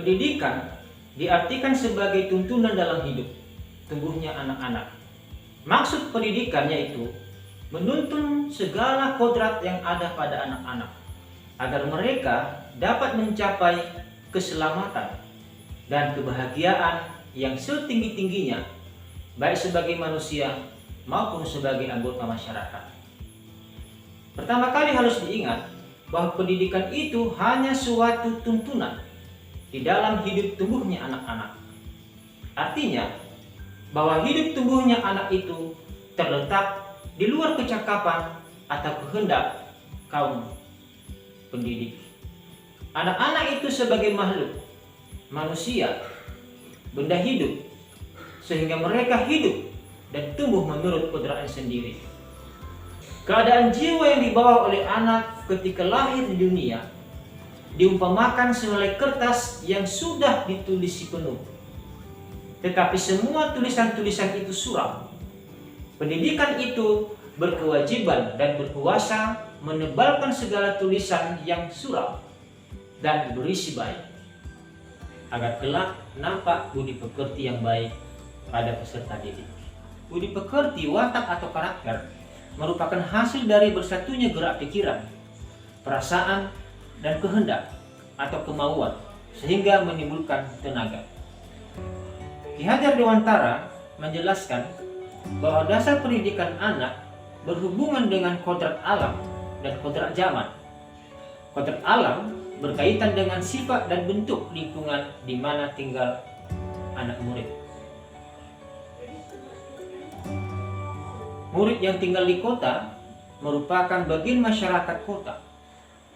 Pendidikan diartikan sebagai tuntunan dalam hidup tumbuhnya anak-anak. Maksud pendidikan yaitu menuntun segala kodrat yang ada pada anak-anak agar mereka dapat mencapai keselamatan dan kebahagiaan yang setinggi-tingginya, baik sebagai manusia maupun sebagai anggota masyarakat. Pertama kali harus diingat bahwa pendidikan itu hanya suatu tuntunan di dalam hidup tumbuhnya anak-anak. Artinya, bahwa hidup tumbuhnya anak itu terletak di luar kecakapan atau kehendak kaum pendidik. Anak-anak itu sebagai makhluk, manusia, benda hidup, sehingga mereka hidup dan tumbuh menurut kodratnya sendiri. Keadaan jiwa yang dibawa oleh anak ketika lahir di dunia diumpamakan sehelai kertas yang sudah ditulisi penuh. Tetapi semua tulisan-tulisan itu suram. Pendidikan itu berkewajiban dan berkuasa menebalkan segala tulisan yang suram dan berisi baik, agar kelak nampak budi pekerti yang baik pada peserta didik. Budi pekerti, watak atau karakter merupakan hasil dari bersatunya gerak pikiran, perasaan, dan kehendak atau kemauan sehingga menimbulkan tenaga. Ki Hajar Dewantara menjelaskan bahwa dasar pendidikan anak berhubungan dengan kodrat alam dan kodrat zaman. Kodrat alam berkaitan dengan sifat dan bentuk lingkungan di mana tinggal anak murid. Murid yang tinggal di kota merupakan bagian masyarakat kota.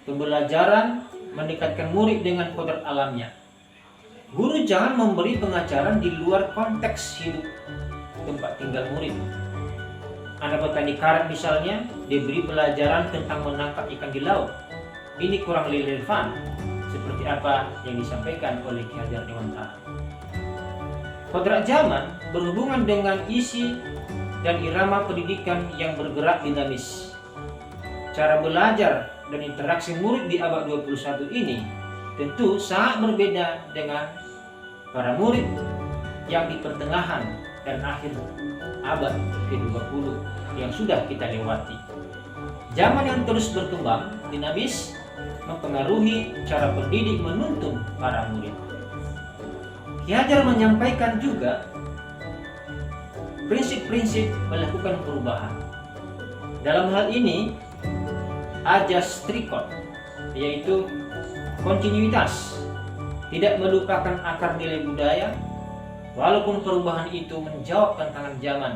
Pembelajaran mendekatkan murid dengan kodrat alamnya. Guru jangan memberi pengajaran di luar konteks hidup tempat tinggal murid. Anak petani karet misalnya diberi pelajaran tentang menangkap ikan di laut. Ini kurang relevan seperti apa yang disampaikan oleh Ki Hajar Dewantara. Kodrat zaman berhubungan dengan isi dan irama pendidikan yang bergerak dinamis. Cara belajar dan interaksi murid di abad 21 ini tentu sangat berbeda dengan para murid yang di pertengahan dan akhir abad ke-20 yang sudah kita lewati. Zaman yang terus berkembang, dinamis, mempengaruhi cara pendidik menuntun para murid. Ki Hajar menyampaikan juga prinsip-prinsip melakukan perubahan. Dalam hal ini, ajas trikot, yaitu kontinuitas, tidak melupakan akar nilai budaya, walaupun perubahan itu menjawab tantangan zaman,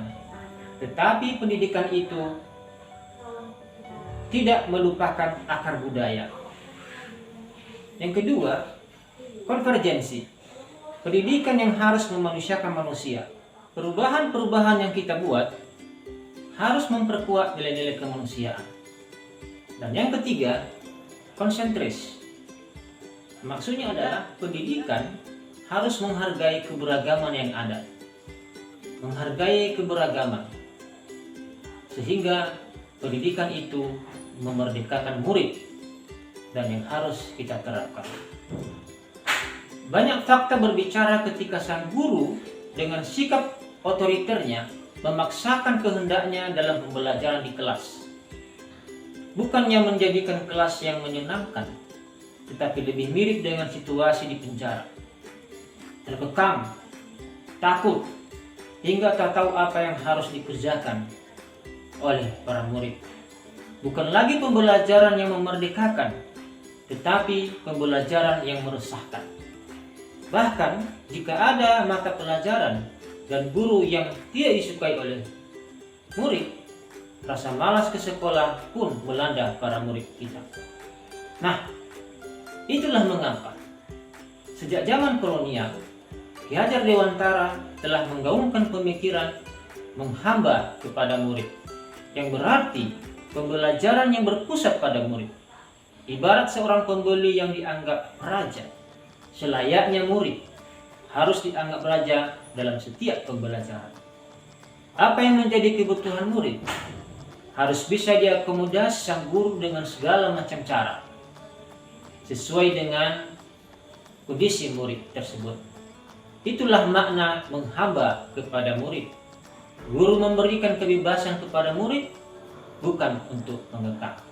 tetapi pendidikan itu tidak melupakan akar budaya. Yang kedua, konvergensi, pendidikan yang harus memanusiakan manusia. Perubahan-perubahan yang kita buat harus memperkuat nilai-nilai kemanusiaan. Dan yang ketiga, konsentris. Maksudnya adalah pendidikan harus menghargai keberagaman yang ada. Menghargai keberagaman. Sehingga pendidikan itu memerdekakan murid dan yang harus kita terapkan. Banyak fakta berbicara ketika sang guru dengan sikap otoriternya memaksakan kehendaknya dalam pembelajaran di kelas. Bukannya menjadikan kelas yang menyenangkan, tetapi lebih mirip dengan situasi di penjara. Terkekang, takut, hingga tak tahu apa yang harus dikerjakan oleh para murid. Bukan lagi pembelajaran yang memerdekakan, tetapi pembelajaran yang meresahkan. Bahkan jika ada mata pelajaran dan guru yang tidak disukai oleh murid, rasa malas ke sekolah pun melanda para murid kita. Nah, itulah mengapa sejak zaman kolonial, Ki Hajar Dewantara telah menggaungkan pemikiran menghamba kepada murid, yang berarti pembelajaran yang berpusat pada murid. Ibarat seorang pembeli yang dianggap raja, selayaknya murid harus dianggap raja dalam setiap pembelajaran. Apa yang menjadi kebutuhan murid harus bisa diakomodasi sang guru dengan segala macam cara, sesuai dengan kondisi murid tersebut. Itulah makna menghamba kepada murid. Guru memberikan kebebasan kepada murid bukan untuk mengekang.